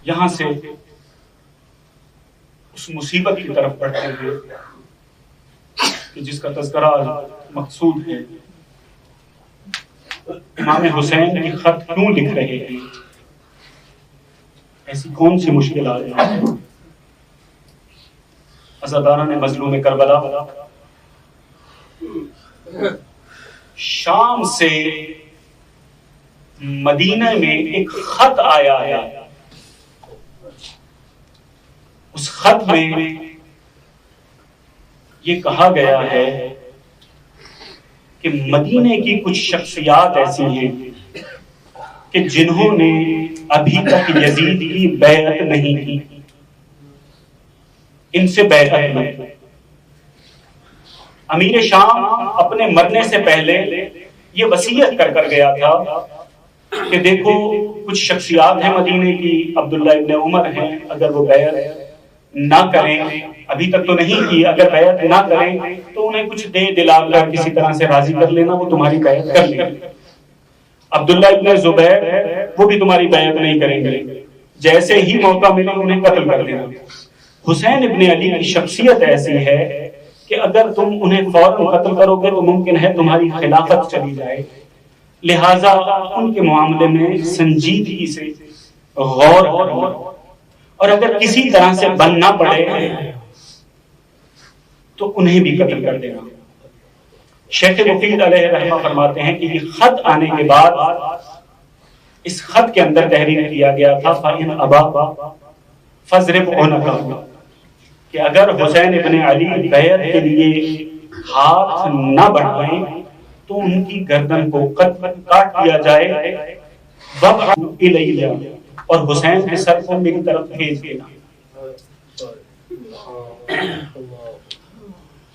یہاں سے اس مصیبت کی طرف بڑھتے ہیں کہ جس کا تذکرہ مقصود ہے. امام حسین کی خط کیوں لکھ رہے ہیں؟ ایسی کون سی مشکلات ہیں؟ عزاداران مظلوم کربلا شام سے مدینہ میں ایک خط آیا ہے. اس خط میں یہ کہا گیا ہے کہ مدینے کی کچھ شخصیات ایسی ہیں کہ جنہوں نے ابھی تک یزید کی بیعت نہیں کی، ان سے بیعت نہیں. امیر شام اپنے مرنے سے پہلے یہ وصیت کر گیا تھا کہ دیکھو کچھ شخصیات ہیں مدینے کی، عبداللہ ابن عمر ہیں، اگر وہ بیعت نہ کریں، ابھی تک تو نہیں کی، اگر بیعت نہ کریں تو انہیں کچھ دے دلا کر کسی طرح سے راضی کر لینا، وہ تمہاری بیعت کر لیں. عبداللہ ابن زبیر وہ بھی تمہاری بیعت نہیں کریں گے، جیسے ہی موقع ملے انہیں قتل کر دینا. حسین ابن علی کی شخصیت ایسی ہے کہ اگر تم انہیں فوراً قتل کرو گے تو ممکن ہے تمہاری خلافت چلی جائے. لہذا ان کے معاملے میں سنجیدگی سے غور کرنا، اور اگر کسی طرح سے بننا پڑے تو انہیں بھی قتل کر دینا. شیخ مفید علیہ رحمہ فرماتے ہیں کہ یہ خط آنے کے بعد اس خط کے اندر تحریر کیا گیا تھا فَإِنْ أَبَى فَاضْرِبْ عُنُقَهُ، کہ اگر حسین ابن علی بیعت کے لیے ہاتھ نہ بڑھائیں تو ان کی گردن کو کاٹ دیا جائے. وَابْعَثْ إِلَيَّ، اور حسین کے سر کو میری طرف بھیج دینا.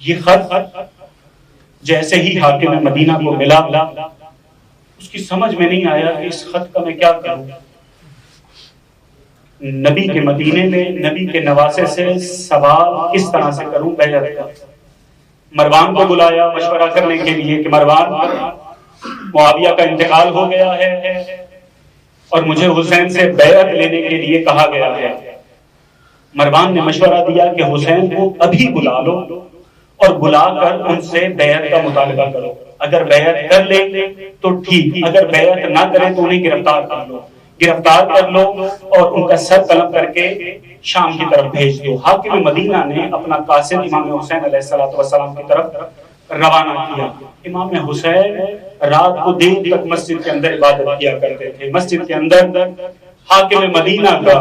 یہ خط جیسے ہی حاکم مدینہ کو ملا اس کی سمجھ میں نہیں آیا کہ اس خط کا میں کیا کروں. نبی کے مدینے میں نبی کے نواسے سے سوال کس طرح سے کروں بیعت کا. مروان کو بلایا مشورہ کرنے کے لیے کہ مروان، معاویہ کا انتقال ہو گیا ہے اور مجھے حسین سے بیعت لینے کے لیے کہا گیا ہے. مروان نے مشورہ دیا کہ حسین کو ابھی بلا لو اور بلا کر ان سے بیعت کا مطالبہ کرو. اگر بیعت کر لے تو ٹھیک، اگر بیعت نہ کرے تو انہیں گرفتار کر لو اور ان کا سر قلم کر کے شام کی طرف بھیج دو. حاکم مدینہ نے اپنا قاصد امام حسین علیہ السلام کی طرف روانہ کیا. امام حسین رات کو دیر تک مسجد کے اندر عبادت کیا کرتے تھے. مسجد کے اندر حاکم مدینہ کا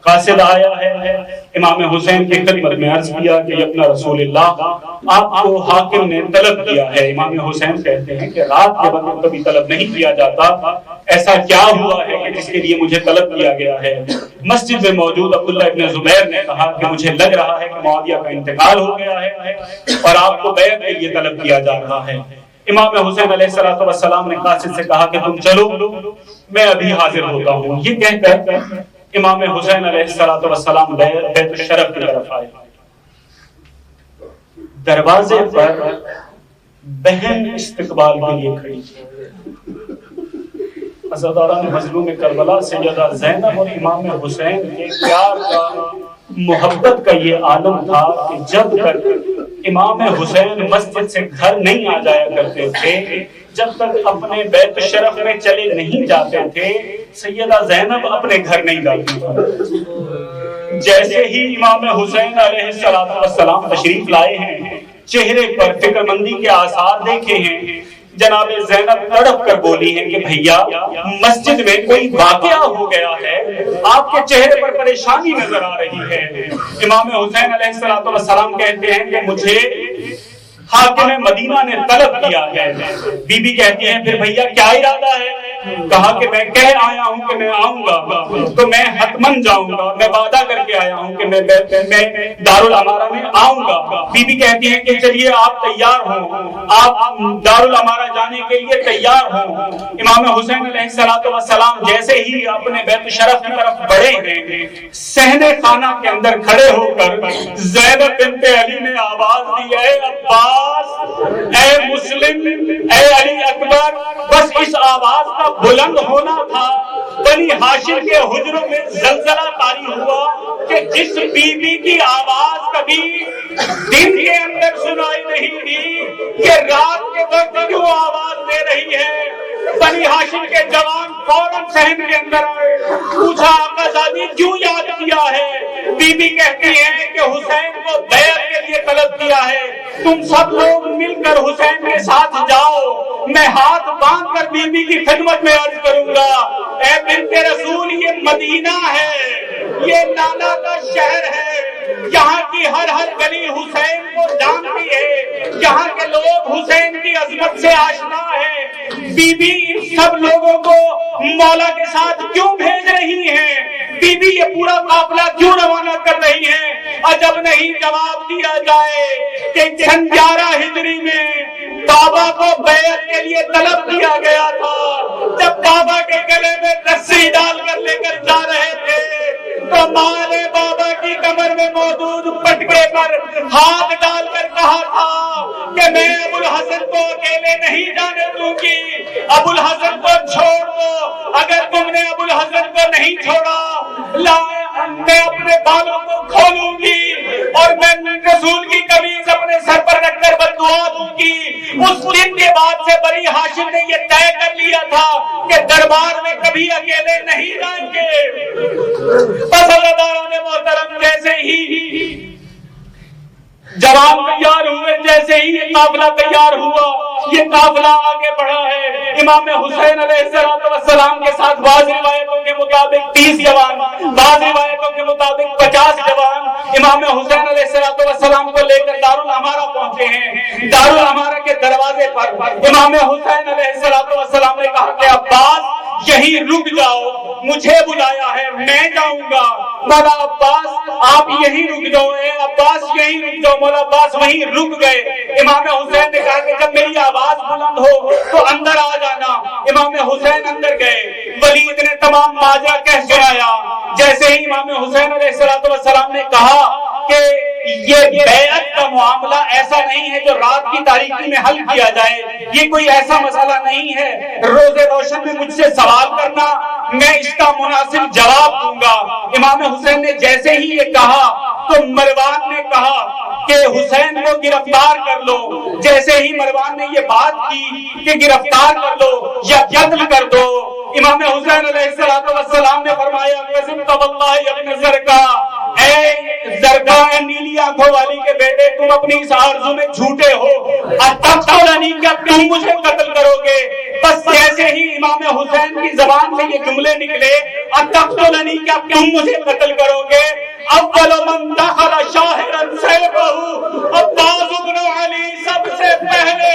قاصد آیا ہے. امام حسین کی خدمت میں عرض کیا کہ اپنا رسول اللہ، آپ کو حاکم نے طلب کیا ہے. امام حسین کہتے ہیں کہ رات کے وقت کبھی طلب نہیں کیا جاتا، ایسا کیا ہوا ہے کہ جس کے لیے مجھے طلب کیا گیا ہے؟ مسجد میں موجود عبداللہ ابن زبیر نے کہا کہ مجھے لگ رہا ہے کہ معاویہ کا انتقال ہو گیا ہے اور آپ کو بیعت کے لیے طلب کیا جا رہا ہے. امام حسین علیہ السلام نے قاصد سے کہا کہ تم چلو، میں ابھی حاضر ہوتا ہوں. یہ کہہ کر امام حسین علیہ السلام بیت الشرف کی طرف آئے. دروازے پر بہن استقبال کے لیے کھڑی. عزاداران مظلوم کربلا سیدہ زینب اور امام حسین کے پیار کا، محبت کا یہ عالم تھا کہ جب تک امام حسین مسجد سے گھر نہیں آ جایا کرتے تھے، جب تک اپنے بیت الشرف میں چلے نہیں جاتے تھے، سیدہ زینب اپنے گھر نہیں جاتی تھی. جیسے ہی امام حسین علیہ السلام تشریف لائے ہیں، چہرے پر فکر مندی کے آثار دیکھے ہیں، جناب زینب تڑپ کر بولی ہیں کہ بھیا مسجد میں کوئی واقعہ ہو گیا ہے، آپ کے چہرے پر پریشانی نظر آ رہی ہے. امام حسین علیہ السلام کہتے ہیں کہ مجھے حاکم مدینہ نے طلب کیا ہے. بی بی کہتی ہیں پھر بھیا کیا ارادہ ہے؟ کہا کہ میں کہہ آیا ہوں کہ میں آؤں گا تو میں حتمن جاؤں گا، میں وعدہ کر کے آیا ہوں کہ میں دارالامارہ میں آؤں گا. بی بی کہتی ہیں کہ چلیے آپ تیار ہوں، آپ دارالامارہ جانے کے لیے تیار ہوں. امام حسین علیہ السلام جیسے ہی اپنے بیت الشرف کی طرف بڑھے ہیں، صحن خانہ کے اندر کھڑے ہو کر زینب بنت علی نے آواز دی، اے عباس، اے مسلم، اے علی اکبر. بس اس آواز کا بلند ہونا تھا. بنی ہاشم کے حجروں میں زلزلہ طاری ہوا کہ جس بیوی کی آواز کبھی دن کے اندر سنائی نہیں دی کہ رات کے وقت کیوں آواز دے رہی ہے، بنی ہاشم کے جوان فوراً صحن کے اندر آئے، پوچھا آقا زادی کیوں یاد کیا ہے؟ بی بی کہتی ہے کہ حسین کو بیعت کے لیے طلب کیا ہے، تم سب لوگ مل کر حسین کے ساتھ جاؤ، میں ہاتھ باندھ کر بی بی کی خدمت میں عرض کروں گا، اے بنت رسول یہ مدینہ ہے، یہ نانا کا شہر ہے، یہاں کی ہر گلی حسین کو جانتی ہے، یہاں کے لوگ حسین کی عظمت سے آشنا ہے، بی بی ان سب لوگوں کو مولا کے ساتھ کیوں بھیج رہی ہیں، بی بی یہ پورا قافلہ کیوں روانہ کر رہی ہیں؟ عجب نہیں جواب دیا جائے کہ 11 ہجری میں بابا کو بیعت کے لیے طلب کیا گیا تھا، جب بابا کے گلے میں رسی ڈال کر لے کر جا رہے تھے تو ماں نے بابا کی کمر میں موجود پٹکے پر ہاتھ ڈال کر کہا تھا کہ میں ابو الحسن کو اکیلے نہیں جانے دوں گی، ابو الحسن کو چھوڑ دو، اگر تم نے ابو الحسن کو نہیں چھوڑا میں اپنے بالوں کو کھولوں گی اور میں رسول کی قمیض اپنے سر پر رکھ کر بددعا دوں گی۔ اس دن کے بعد سے بنی ہاشم نے یہ طے کر لیا تھا کہ دربار میں کبھی اکیلے نہیں جائیں گے۔ بس اللہ تعالیٰ نے محترم جیسے ہی جوان تیار ہوئے، جیسے ہی یہ قافلہ تیار ہوا، یہ قافلہ آگے بڑھا ہے۔ امام حسین علیہ السلام کے ساتھ بعض روایتوں کے مطابق 30 جوان، بعض روایتوں کے مطابق 50 جوان امام حسین علیہ السلام کو لے کر دارالعمارہ پہنچے ہیں۔ دارالعمارہ کے دروازے پر امام حسین علیہ السلام نے کہا کہ عباس یہیں رک جاؤ، مجھے بلایا ہے میں جاؤں گا، مولا عباس آپ یہیں رک جاؤ، اے عباس یہیں رک جاؤ۔ مولا عباس وہیں رک گئے۔ امام حسین نے کہا کہ جب میری آواز بلند ہو تو اندر آ جانا۔ امام حسین اندر گئے، ولید نے تمام ماجرا کہہ سنایا۔ جیسے ہی امام حسین علیہ السلام نے کہا کہ یہ بیعت کا معاملہ ایسا نہیں ہے جو رات کی تاریکی میں حل کیا جائے، یہ کوئی ایسا مسئلہ نہیں ہے روز روشن میں مجھ سے سوال کرنا، میں اس کا مناسب جواب دوں گا۔ امام حسین نے جیسے ہی یہ کہا تو مروان نے کہا کہ حسین کو گرفتار کر لو۔ جیسے ہی مروان نے یہ بات کی کہ گرفتار کر لو یا قتل کر دو، امام حسین علیہ السلام نے فرمایا قسمت واللہ ابن زرقا، اے زرقا اے نیلی آنکھوں والی کے بیٹے، تم اپنی اس آرزو میں جھوٹے ہو، اتقتلنی کیا تم مجھے قتل کرو گے؟ بس جیسے ہی امام حسین کی زبان سے یہ جملے نکلے اتقتلنی کیا تم مجھے قتل کرو گے، اول من دخل شاہرا سیفہ عباس بن علی سب سے پہلے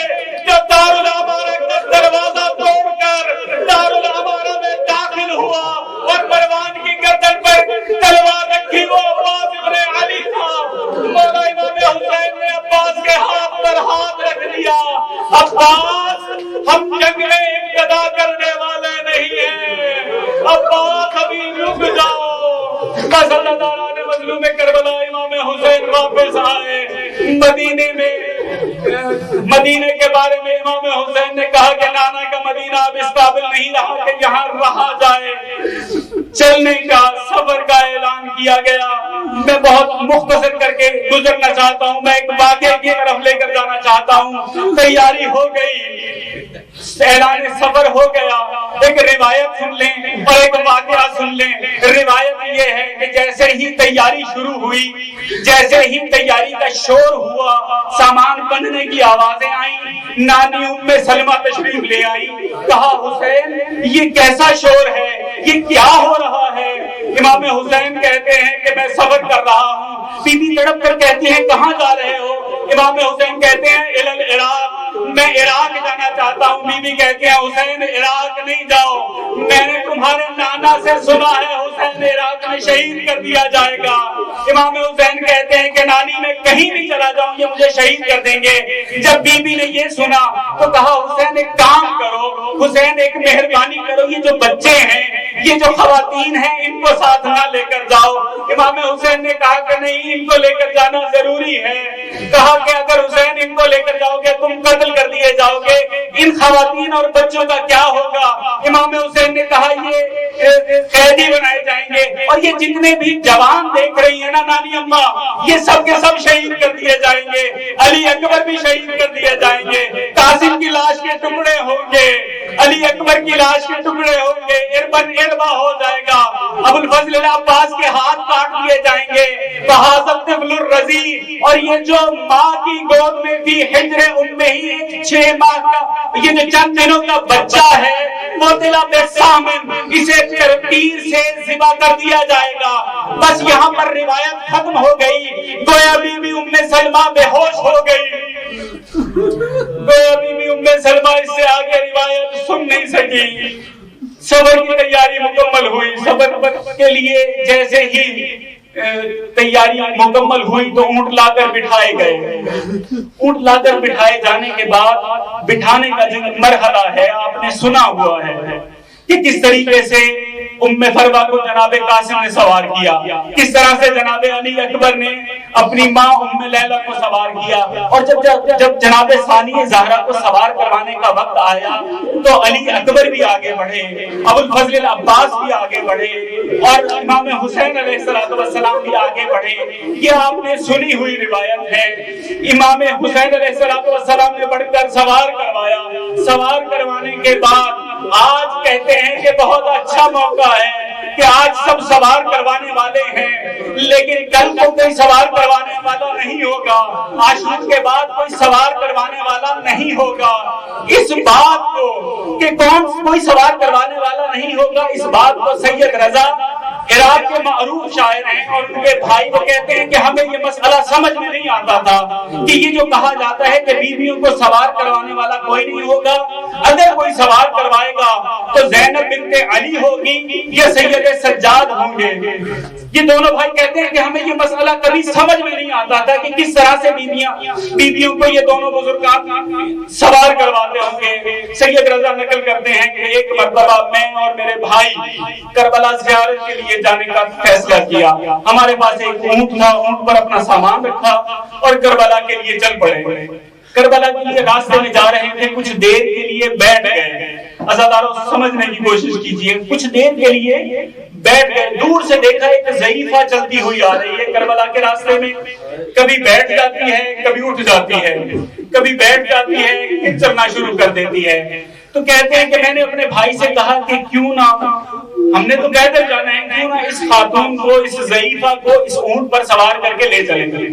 جو دارالعمارہ کا دروازہ توڑ کر دارالعمارہ میں داخل ہوا اور مروان کی گردن پر تلوار رکھی وہ عباس بن علی تھا۔ مولا امام حسین نے عباس کے ہاتھ پر ہاتھ رکھ دیا، عباس ہم جنگ میں ابتدا کرنے والے نہیں ہیں، عباس ابھی رک جاؤ۔ بس اللہ تعالیٰ نے مظلوم کربلا امام حسین واپس آئے۔ مدینے کے بارے میں امام حسین نے کہا کہ نانا کا مدینہ اب اس قابل نہیں رہا کہ یہاں رہا جائے، چلنے کا سفر کا اعلان کیا گیا۔ میں بہت مختصر کر کے گزرنا چاہتا ہوں، میں ایک واقعے کی طرف لے کر جانا چاہتا ہوں۔ تیاری ہو گئی، اعلان سفر ہو گیا، ایک روایت سن لیں اور ایک واقعہ سن لیں۔ روایت یہ ہے کہ جیسے ہی تیاری شروع ہوئی، جیسے ہی تیاری کا شور ہوا، سامان بندھنے کی آوازیں آئیں، نانی ام سلمہ تشریف لے آئی، کہا حسین یہ کیسا شور ہے، یہ کیا ہو رہا ہے؟ امام حسین کہتے ہیں کہ میں سفر کر رہا ہوں۔ بی بی تڑپ کر کہتی ہیں کہاں جا رہے ہو؟ امام حسین کہتے ہیں الى العراق، میں عراق جانا چاہتا ہوں۔ بی بی کہتی ہیں حسین عراق نہیں جاؤ، میں نے تمہارے نانا سے سنا ہے حسین عراق میں شہید کر دیا جائے گا۔ امام حسین کہتے ہیں کہ نانی میں کہیں بھی چلا جاؤں یہ مجھے شہید کر دیں گے۔ جب بی بی نے یہ سنا تو کہا حسین ایک کام کرو، حسین ایک مہربانی کرو، یہ جو بچے ہیں، یہ جو خواتین ہیں، ان کو ساتھ نہ لے کر جاؤ۔ امام حسین نے کہا کہ نہیں، ان کو لے کر جانا ضروری ہے۔ کہا کہ اگر حسین ان کو لے کر جاؤ گے تم قتل کر دیے جاؤ گے، ان خواتین اور بچوں کا کیا ہوگا؟ امام حسین نے کہا یہ قیدی بنائے جائیں گے، اور یہ جتنے بھی جوان دیکھ رہی ہیں نا نانی اماں، یہ سب کے سب شہید کر دیے جائیں گے، علی اکبر بھی شہید کر دیے جائیں گے، قاسم کی لاش کے ٹکڑے ہوں گے، علی اکبر کی لاش کے ٹکڑے ہوں گے، اربن اربا ہو جائے گا، ابو الفضل عباس کے ہاتھ کاٹ دیے جائیں گے، بہذا طفل الرضی، اور یہ جو ماں کی گود میں بھی حجر امہ ہی 6 ماہ کا یہ جو چند دنوں کا بچہ ہے موتلا بسامن، اسے تیر سے ذبح کر دیا جائے گا۔ بس یہاں پر روایت ختم ہو گئی، گویا بی بی ام سلمہ بے ہوش ہو گئی، گویا بی بی ام سلمہ اس سے آگے روایت سن نہیں سکی۔ صبر کی تیاری مکمل ہوئی، صبر کے لیے جیسے ہی تیاری مکمل ہوئی تو اونٹ لا کر بٹھائے گئے۔ اونٹ لا کر بٹھائے جانے کے بعد بٹھانے کا جو مرحلہ ہے آپ نے سنا ہوا ہے کہ کس طریقے سے ام فروہ کو جناب قاسم نے سوار کیا، کس طرح سے جناب علی اکبر نے اپنی ماں ام لیلہ کو سوار کیا، اور جب جناب ثانی زہرا کو سوار کروانے کا وقت آیا تو علی اکبر بھی آگے بڑھے، ابو الفضل عباس بھی آگے بڑھے، اور امام حسین علیہ السلام بھی آگے بڑھے۔ یہ آپ نے سنی ہوئی روایت ہے۔ امام حسین علیہ السلام نے بڑھ کر سوار کروایا، سوار کروانے کے بعد آج کہتے ہیں کہ بہت اچھا موقع ہے کہ آج سب سوار کروانے والے ہیں، لیکن کل کو کوئی سوار کروانے والا نہیں ہوگا، عاشور کے بعد کوئی سوار کروانے والا نہیں ہوگا۔ اس بات کو کہ کوئی سوار کروانے والا نہیں ہوگا، اس بات کو سید رضا عراق کے معروف شاعر ہیں اور ان کے بھائی کو کہتے ہیں کہ ہمیں یہ مسئلہ سمجھ میں نہیں آتا تھا کہ یہ جو کہا جاتا ہے کہ بیویوں کو سوار کروانے والا کوئی نہیں ہوگا، اگر کوئی سوار کروائے گا تو زینب بنت علی ہوگی یا سید سجاد ہوں گے۔ یہ دونوں بھائی کہتے ہیں کہ ہمیں یہ مسئلہ کبھی سمجھ میں نہیں آتا تھا کہ کس طرح سے بیویوں کو یہ دونوں بزرگان سوار کرواتے ہوں گے۔ سید رضا نقل کرتے ہیں کہ ایک مرتبہ میں اور میرے بھائی کربلا زیارت کے لیے جانے کا فیصلہ کیا، ہمارے پاس ایک اونٹ تھا، اونٹ پر اپنا سامان رکھا اور کربلا کے لیے چل پڑے۔ کربلا کے لیے راستے میں جا رہے تھے، کچھ دیر کے لیے بیٹھ گئے، عزاداروں سمجھنے کی کوشش کیجئے، کچھ دیر کے لیے بیٹھ گئے، دور سے دیکھا ایک ضعیفہ چلتی ہوئی آ رہی ہے کربلا کے راستے میں، کبھی بیٹھ جاتی ہے کبھی اٹھ جاتی ہے، کبھی بیٹھ جاتی ہے پھر چلنا شروع کر دیتی ہے۔ تو کہتے ہیں کہ میں نے اپنے بھائی سے کہا کہ کیوں نہ ہم نے تو پیدل جانا ہے، کیوں نہ اس خاتون کو، اس ضعیفہ کو اس اونٹ پر سوار کر کے لے چلیں گے۔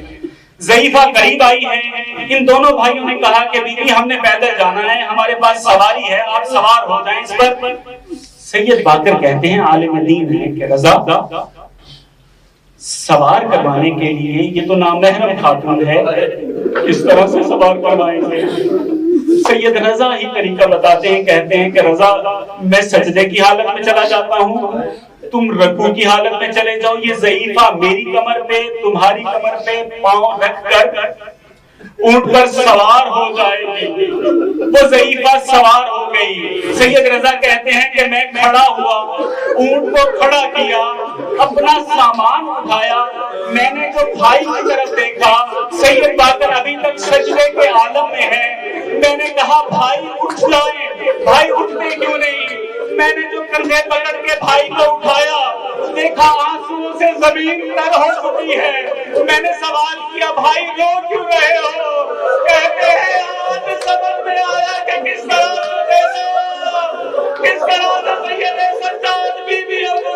ضعیفہ قریب آئی ہے، ان دونوں بھائیوں نے کہا کہ بیوی ہم نے پیدل جانا ہے، ہمارے پاس سواری ہے، آپ سوار ہو جائیں اس پر۔ سید باقر کہتے ہیں عالم دین ہے کہ رضا سوار کروانے کے لیے یہ تو نامحرم خاتون ہے، کس طرح سے سوار کروائیں گے؟ سید رضا ہی طریقہ بتاتے ہیں، کہتے ہیں کہ رضا میں سجدے کی حالت میں چلا جاتا ہوں، تم رکوع کی حالت میں چلے جاؤ، یہ ضعیفہ میری کمر پہ تمہاری کمر پہ پاؤں رکھ کر اونٹ پر سوار ہو جائے گی۔ وہ ضعیفہ سوار ہو گئی۔ سید رضا کہتے ہیں کہ میں کھڑا ہوا، اونٹ کو کھڑا کیا، اپنا سامان اٹھایا، میں نے جو بھائی کی طرف دیکھا، سید باقر ابھی تک سجدے کے عالم میں ہے، میں نے کہا بھائی اٹھ جائیں، بھائی اٹھتے کیوں نہیں؟ میں نے جو کندھے پکڑ کے بھائی کو اٹھایا، دیکھا آنسو سے زمین تر ہو چکی ہے۔ میں نے سوال کیا بھائی رو کیوں رہے ہو؟ کہتے ہیں آج سمجھ میں آیا کہ کس طرح سے سید سجاد بی بی ابو